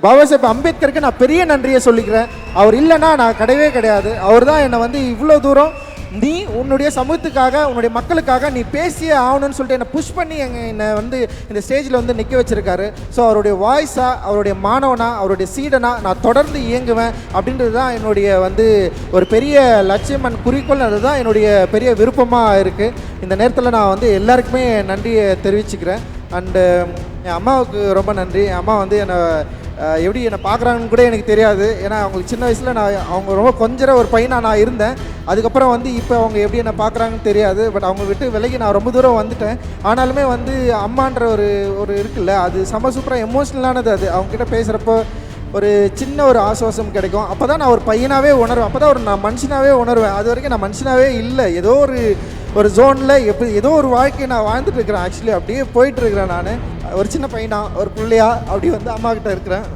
பாபா சாஹேப் அம்பேத்கருக்கு நான் பெரிய நன்றியை சொல்லிக்கிறேன். அவர் இல்லைன்னா நான் கிடையவே கிடையாது. அவர் தான் என்னை வந்து இவ்வளோ தூரம் நீ உன்னுடைய சமூகத்துக்காக உன்னுடைய மக்களுக்காக நீ பேசியே ஆகணும்னு சொல்லிட்டு என்னை புஷ் பண்ணி என்னை வந்து இந்த ஸ்டேஜில் வந்து நிற்க வச்சுருக்காரு. ஸோ அவருடைய வாய்ஸாக, அவருடைய மாணவனா, அவருடைய சீடனா நான் தொடர்ந்து இயங்குவேன் அப்படின்றது தான் என்னுடைய வந்து ஒரு பெரிய லட்சியம் அண்ட் குறிக்கோள். அதுதான் என்னுடைய பெரிய விருப்பமாக இருக்குது. இந்த நேரத்தில் நான் வந்து எல்லாருக்குமே நன்றியை தெரிவிச்சுக்கிறேன். அண்டு என் அம்மாவுக்கு ரொம்ப நன்றி. என் அம்மா வந்து என்னை எப்படி என்னை பார்க்குறாங்கன்னு கூட எனக்கு தெரியாது. ஏன்னா அவங்களுக்கு சின்ன வயசில் அவங்க ரொம்ப கொஞ்சம் ஒரு பையனாக நான் இருந்தேன். அதுக்கப்புறம் வந்து இப்போ அவங்க எப்படி என்னை பார்க்குறாங்கன்னு தெரியாது. பட் அவங்க விட்டு விலகி நான் ரொம்ப தூரம் வந்துட்டேன். ஆனாலுமே வந்து அம்மான்ற ஒரு இருக்குல்ல, அது செம சூப்பராக எமோஷ்னலானது. அது அவங்ககிட்ட பேசுகிறப்போ ஒரு சின்ன ஒரு ஆசுவாசம் கிடைக்கும். அப்போ தான் நான் ஒரு பையனாகவே உணர்வேன். அப்போ தான் நான் மனுஷனாகவே உணர்வேன். அது வரைக்கும் நான் மனுஷனாகவே இல்லை. ஏதோ ஒரு ஜோனில் ஏதோ ஒரு வாழ்க்கையை நான் வாழ்ந்துட்டு இருக்கிறேன். ஆக்சுவலி அப்படியே போயிட்டுருக்கிறேன். நான் ஒரு சின்ன பையனா, ஒரு பிள்ளையா அப்படி வந்து அம்மா கிட்ட இருக்கிறேன்.